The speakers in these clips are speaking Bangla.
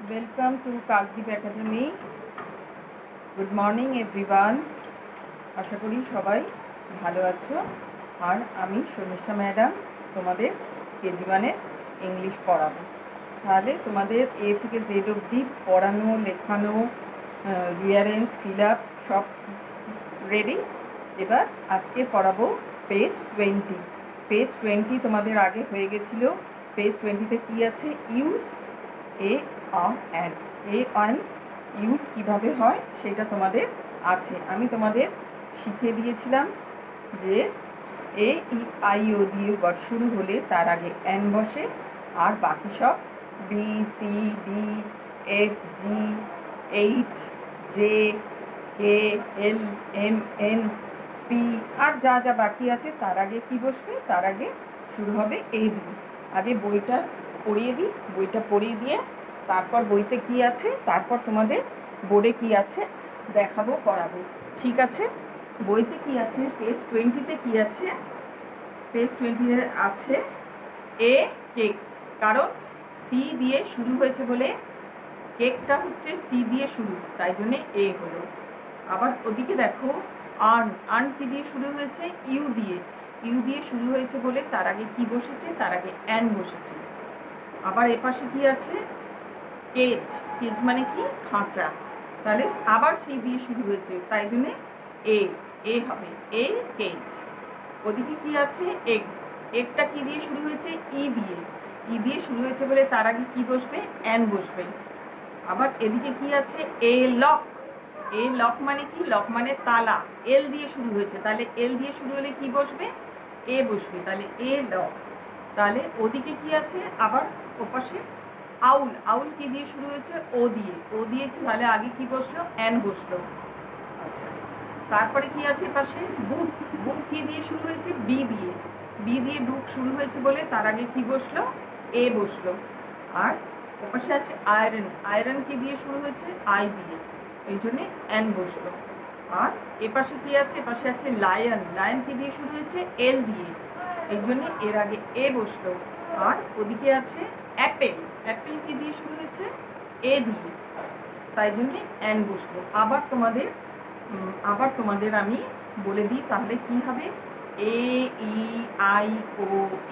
Welcome to Kakdwip academy. Good morning everyone. আশা করি সবাই ভালো আছো। আর আমি শর্মিষ্ঠা ম্যাডাম তোমাদের কেজি ওয়ানের ইংলিশ পড়াবো। তাহলে তোমাদের এ থেকে জেড অবধি পড়ানো, লেখানো, রিয়ারেঞ্জ, ফিল আপ সব রেডি। এবার আজকে পড়াবো পেজ 20। পেজ 20 তোমাদের আগে হয়ে গেছিলো। পেজ 20-তে কী আছে? Use a on an. A on use কীভাবে হয় সেটা তোমাদের আছে। আমি তোমাদের শিখিয়ে দিয়েছিলাম যে এ ই আই ও দিয়ে ওয়ার্ড শুরু হলে তার আগে অ্যান বসে, আর বাকি সব B C D F G H J K L M N P R যা যা বাকি আছে তার আগে কি বসবে? তার আগে শুরু হবে এ দিয়ে। আগে বইটা পড়িয়ে দিই। বইটা পড়িয়ে দিয়ে তারপর বইতে কি আছে, তারপর তোমাদের বোর্ডে কি আছে দেখাবো, করাবো। ঠিক আছে? বইতে কি আছে? পেজ 20-তে কি আছে? পেজ 20-তে আছে এ কেক। কারণ সি দিয়ে শুরু হয়েছে বলে কেকটা হচ্ছে সি দিয়ে শুরু, তাই জন্যে এ হলো। আবার ওদিকে দেখো আর্ন। আর্ন কি দিয়ে শুরু হয়েছে? ইউ দিয়ে। ইউ দিয়ে শুরু হয়েছে বলে তার আগে কি বসেছে? তার আগে অ্যান বসেছে। আবার এপাশে কি আছে? কেজ। কেজ মানে কি? খাঁচা। তাহলে আবার সি দিয়ে শুরু হয়েছে, তাই জন্যে এ এ হবে। এ কেজ। ওদিকে কি আছে? এগ। এগটা কি দিয়ে শুরু হয়েছে? ই দিয়ে। ই দিয়ে শুরু হয়েছে বলে তার আগে কি বসবে? অ্যান বসবে। আবার এদিকে কি আছে? এ লক। এ লক মানে কি? লক মানে তালা। এল দিয়ে শুরু হয়েছে, তাহলে এল দিয়ে শুরু হলে কি বসবে? এ বসবে, তাহলে এ লক। তাহলে ওদিকে কি আছে? আবার ওপাশে আউল। আউল কি দিয়ে শুরু হয়েছে? ও দিয়ে। ও দিয়ে তাহলে আগে কি বসলো? অ্যান বসলো। আচ্ছা, তারপরে কি আছে পাশে? বুক। বুক কি দিয়ে শুরু হয়েছে? বি দিয়ে। বি দিয়ে বুক শুরু হয়েছে বলে তার আগে কি বসলো? এ বসলো। আর ওপাশে আছে আয়রন। আয়রন কি দিয়ে শুরু হয়েছে? আই দিয়ে, এই জন্যে অ্যান বসলো। আর এপাশে কি আছে? এপাশে আছে লায়ন। লায়ন কি দিয়ে শুরু হয়েছে? এল দিয়ে, এই জন্যে এর আগে এ বসলো। আর ওদিকে আছে অ্যাপেল। অ্যাপেল কি দিয়ে শুরু হয়েছে? এ দিয়ে, তাই জন্যে অ্যান বসলো। আবার তোমাদের আমি বলে দিই, তাহলে কি হবে? এ ই আই ও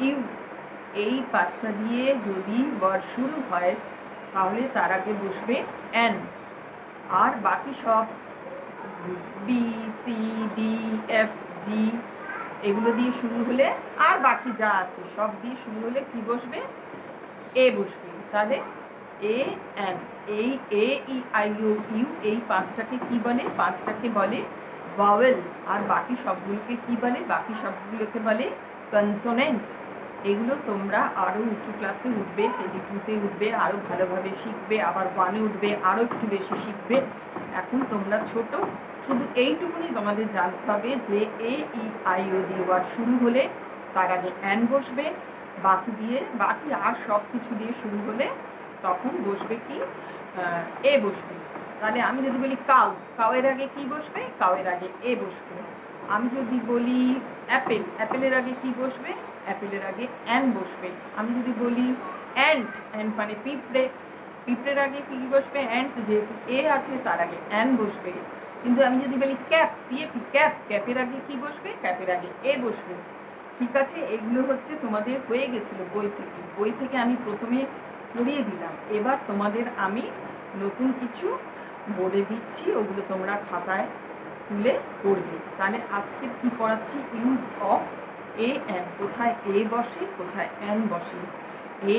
ইউ, এই পাঁচটা দিয়ে যদি ওয়ার্ড শুরু হয় তাহলে তার আগে বসবে অ্যান। আর বাকি সব B C D F G এগুলো দিয়ে শুরু হলে, আর বাকি যা আছে সব দিয়ে শুরু হলে কি বসবে? এ বসবে। তাহলে এ অ্যান। এই এ ই আই ও ইউ এই পাঁচটাকে কি বলে? পাঁচটাকে বলে ভাওয়েল। আর বাকি সবগুলোকে কি বলে? বাকি সবগুলোকে বলে কনসোনেন্ট। এগুলো তোমরা আরও উঁচু ক্লাসে উঠবে, কেজি 2-তে উঠবে, আরও ভালোভাবে শিখবে, আবার 1-এ উঠবে, আরও একটু বেশি শিখবে। এখন তোমরা ছোট, শুধু এইটুকুনি তোমাদের জানতে হবে যে এ ই আই ও দিয়ে ওয়ার্ড শুরু হলে তার আগে অ্যান বসবে। বাকি আর সব কিছু দিয়ে শুরু হলে তখন বসবে কি? এ বসবে। তাহলে আমি যদি বলি কাউ, কাউয়ের আগে কি বসবে? কাউয়ের আগে এ বসবে। আমি যদি বলি অ্যাপেল, অ্যাপেলের আগে কি বসবে? অ্যাপেলের আগে অ্যান বসবে। আমি যদি বলি অ্যান্ট, অ্যান্ট মানে পিঁপড়ে, পিঁপড়ের আগে কি বসবে? অ্যান্ট, যেহেতু এ আছে তার আগে অ্যান বসবে। কিন্তু আমি যদি বলি ক্যাপ, সিএপি, ক্যাপ, ক্যাপের আগে কি বসবে? ক্যাপের আগে এ বসবে। ঠিক আছে? এগুলো হচ্ছে তোমাদের হয়ে গেছিলো বই থেকে। বই থেকে আমি প্রথমে পড়িয়ে দিলাম, এবার তোমাদের আমি নতুন কিছু বলে দিচ্ছি, ওগুলো তোমরা খাতায় তুলে পড়বে। তাহলে আজকে কি পড়াচ্ছি? Use of a an. কোথায় এ বসে, কোথায় অ্যান বসে।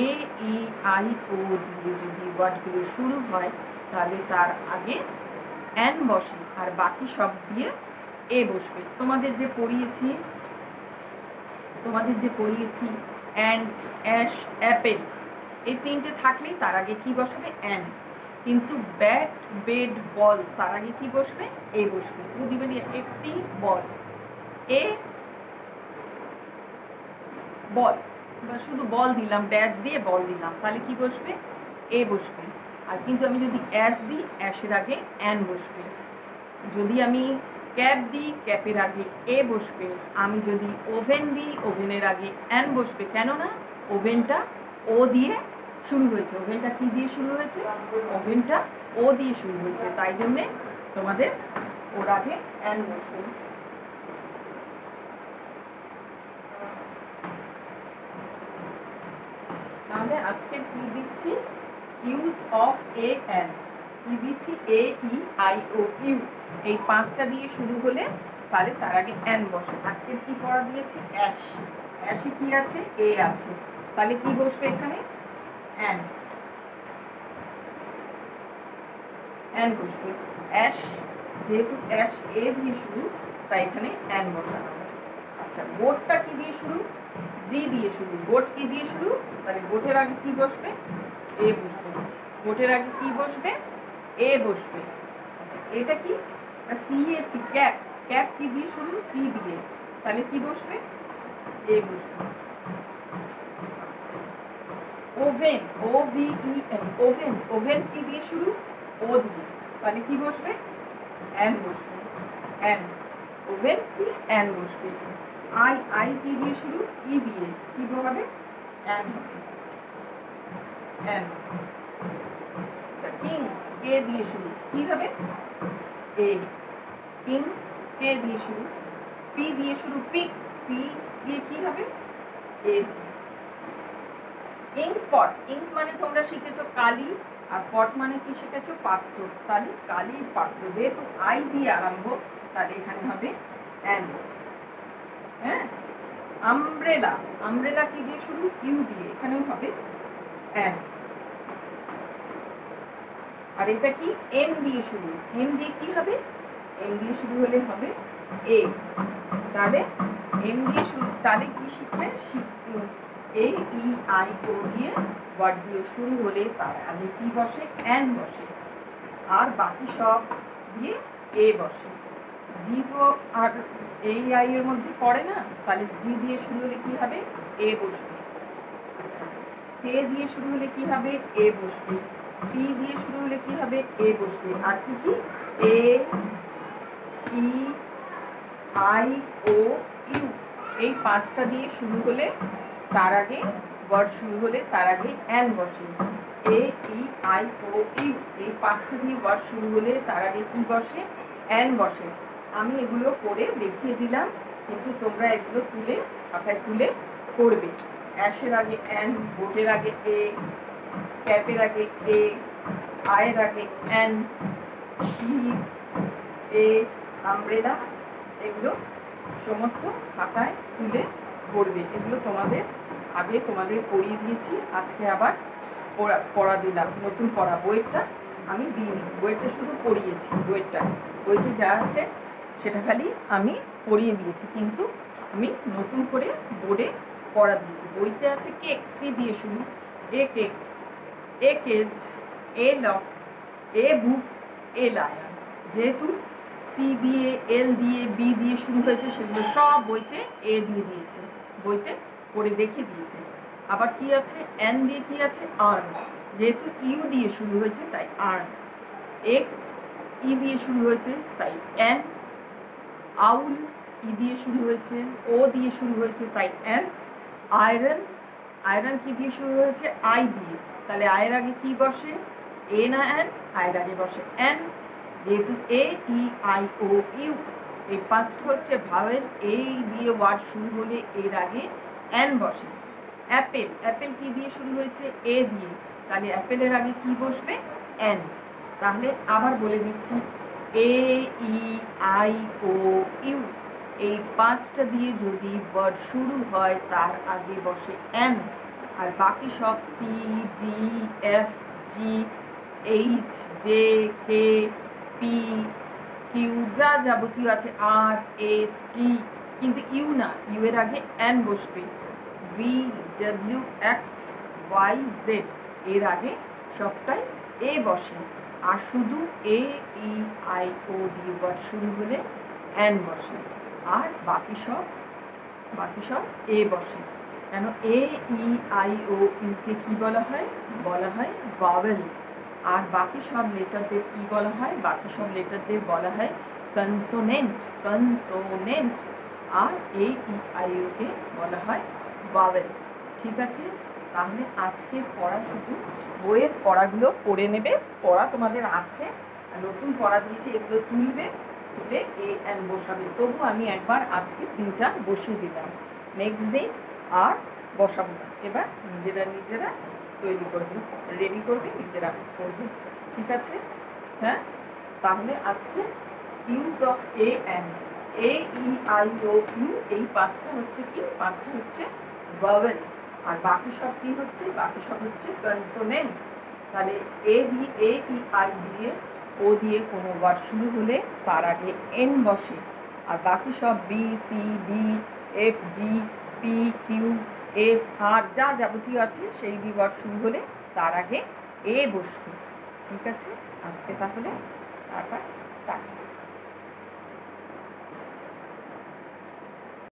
এ ই আই ও দিয়ে যদি ওয়ার্ডগুলো শুরু হয় তাহলে তার আগে অ্যান বসে, আর বাকি সব দিয়ে এ বসবে। তোমাদের যে পড়িয়েছি অ্যান্ড, অ্যাশ, অ্যাপেল, এই তিনটে থাকলেই তার আগে কি বসবে? অ্যান। কিন্তু ব্যাট, বেড, বল, তার আগে কি বসবে? এ বসবে। যদি বলি একটি বল, এ বল, বা শুধু বল দিলাম, ড্যাশ দিয়ে বল দিলাম, তাহলে কি বসবে? এ বসবে। আর কিন্তু আমি যদি অ্যাশ দিই, অ্যাশের আগে অ্যান বসবে। যদি আমি ক্যাপ দিই, ক্যাপের আগে এ বসবে। আমি যদি ওভেন দিই, ওভেনের আগে অ্যান বসবে। কেননা ওভেনটা ও দিয়ে শুরু হয়েছে, ওভেনটা কি দিয়ে শুরু হয়েছে, ওভেনটা ও দিয়ে শুরু হয়েছে, তাই জন্যে তোমাদের ওর আগে অ্যান বসবে। তাহলে আজকে কি দিচ্ছি, ইউজ অফ এ অ্যান, কি দিচ্ছি, এ ই আই ও ইউ, এই 5টা দিয়ে শুরু হলে তাহলে তার আগে অ্যান বসে। আজকের কি পড়া দিয়েছি, অ্যাশ, অ্যাশে কি আছে, এ আছে, তাহলে কি বসবে এখানে, অ্যান, অ্যান বসবে। অ্যাশ, যেহেতু অ্যাশ এ দিয়ে শুরু, তাই এখানে অ্যান বসানো। আচ্ছা, গোটটা কি দিয়ে শুরু, জি দিয়ে শুরু, গোট কি দিয়ে শুরু, তাহলে গোটের আগে কি বসবে, এ বসবে, গোটের আগে কি বসবে, এ বসবে। আচ্ছা, এটা কি, সি এর কি, ক্যাপ, ক্যাপ কি দিয়ে শুরু, সি দিয়ে, তাহলে কি বসবে, এ বসবে। Oven, O V E N, oven, oven কি দিয়ে শুরু, ও দিয়ে, তাহলে কি বসবে, অ্যান বসবে, অ্যান, ওভেন কি, অ্যান বসবে। আই, আই কি দিয়ে শুরু, ই দিয়ে, কি হবে, অ্যান হবে, অ্যান। আচ্ছা, কিং, কে দিয়ে শুরু, কি হবে, এ, কিং, কে দিয়ে শুরু, পি দিয়ে শুরু, পিক, পি দিয়ে কি হবে, এ। ইঙ্ক পট, ইঙ্ক মানে তোমরা শিখেছো কালি, আর পট মানে কি শিখেছো, পাত্র, তাহলে কালির পাত্র, যেহেতু আই দিয়ে আরম্ভ, তাহলে এখানে হবে অ্যান। হ্যাঁ, আমব্রেলা, আমব্রেলা কি দিয়ে শুরু, ইউ দিয়ে, এখানেও হবে অ্যান। আর এটা কি, এম দিয়ে শুরু, এম দিয়ে কি হবে, এম দিয়ে শুরু হলে হবে এ, তাহলে এম দিয়ে শুরু, তাহলে কি শিখবে, এ ই আই ও দিয়ে ওয়ার্ড দিয়ে শুরু হলে তার আগে কি বসে, অ্যান বসে, আর বাকি সব দিয়ে এ বসে। জি তো আর এই আই এর মধ্যে পড়ে না, তাহলে জি দিয়ে শুরু হলে কি হবে, এ বসবে। আচ্ছা, কে দিয়ে শুরু হলে কি হবে, এ বসবে। পি দিয়ে শুরু হলে কি হবে, এ বসবে। আর কি কি, এ ই আই ও ইউ, এই 5টা দিয়ে শুরু হলে তার আগে ওয়ার্ড শুরু হলে তার আগে অ্যান বসে। এ ই আই ও ইউ, এই 5টা দিয়ে ওয়ার্ড শুরু হলে তার আগে কি বসে, অ্যান বসে। আমি এগুলো করে দেখিয়ে দিলাম, কিন্তু তোমরা এগুলো তুলে খাতায় তুলে করবে। অ্যাশের আগে অ্যান, বোটের আগে এ, ক্যাপের আগে এ, আয়ের আগে অ্যান, এ, আমব্রেলা, এগুলো সমস্ত খাতায় তুলে পড়বে। এগুলো তোমাদের আগে তোমাদের পড়িয়ে দিয়েছি, আজকে আবার পড়া দিলাম, নতুন পড়া, বইটা আমি দিইনি, বইটা শুধু পড়িয়েছি, বইতে যা আছে সেটা খালি আমি পড়িয়ে দিয়েছি, কিন্তু আমি নতুন করে বোর্ডে পড়া দিয়েছি। বইতে আছে কেক, সি দিয়ে শুরু, a cake, a cage, a lock, a book, a lion. যেহেতু সি দিয়ে, এল দিয়ে, বি দিয়ে শুরু হয়েছে, সেগুলো সব বইতে এ দিয়ে দিয়েছে, বইতে পড়ে দেখে দিয়েছে। আবার কি আছে, এন দিয়ে কি আছে, আর্ন, যেহেতু ইউ দিয়ে শুরু হয়েছে তাই আর্ন। এ ই দিয়ে শুরু হয়েছে তাই অ্যান। আউল, ই দিয়ে শুরু হয়েছে, ও দিয়ে শুরু হয়েছে তাই অ্যান। আয়রন, আয়রন কি দিয়ে শুরু হয়েছে, আই দিয়ে, তাহলে আয়ের আগে কি বসে, এ না অ্যান, আয়ের আগে বসে অ্যান। যেহেতু এ ই আই ও ইউ, এই 5টা হচ্ছে ভাওয়েল, এই দিয়ে ওয়ার্ড শুরু হলে এর আগে অ্যান বসে। অ্যাপেল, অ্যাপেল কি দিয়ে শুরু হয়েছে, এ দিয়ে, তাহলে অ্যাপেলের আগে কি বসবে, অ্যান। তাহলে আবার বলে দিচ্ছি, এ ই আই ও ইউ, এই 5টা দিয়ে যদি ওয়ার্ড শুরু হয় তার আগে বসে অ্যান, আর বাকি সব C D F G H J K P Q যা যাবতীয় আছে, আর এস টি, কিন্তু ইউ না, ইউ এর আগে অ্যান বসবে। V W X Y Z, এর আগে সবটাই এ বসে, আর শুধু এ ই আই ও দিয়ে ওয়ার্ড শুরু হলে অ্যান বসে, আর বাকি সব এ বসে। কেন, এ ই আই ও ইউকে কি বলা হয়, ভাওয়েল। আর বাকি সব লেটারদের কি বলা হয়, বাকি সব লেটারদের বলা হয় consonant, R A E I ওকে বলা হয় ভাওয়েল। ঠিক আছে, তাহলে আজকে পড়া শুধু বইয়ের পড়াগুলো পড়ে নেবে, পড়া তোমাদের আছে, নতুন পড়া দিয়েছি, এগুলো তুলবে, তুলে এ এন বসাবে। তবু আমি একবার আজকে দিনটা বসিয়ে দিলাম, নেক্সট দিন আর বসাবো না। এবার নিজেরা নিজেরা তৈরি করবে, রেডি করবে, নিজেরা করবে, ঠিক আছে? হ্যাঁ, তাহলে আজকে use of a an, A E I O U, এই পাঁচটা হচ্ছে কি? পাঁচটা হচ্ছে ভাওয়েল, আর বাকি সব কি হচ্ছে? বাকি সব হচ্ছে কনসোনেন্ট। তাহলে এ ই আই দিয়ে, ও দিয়ে কোনো ওয়ার্ড শুরু হলে তার আগে এন বসে, আর বাকি সব B C D F G P Q S আর যা যাবতীয় আছে সেই দিয়ে ওয়ার্ড শুরু হলে তার আগে এ বসবে, ঠিক আছে? আজকে তাহলে টাটা টাটা।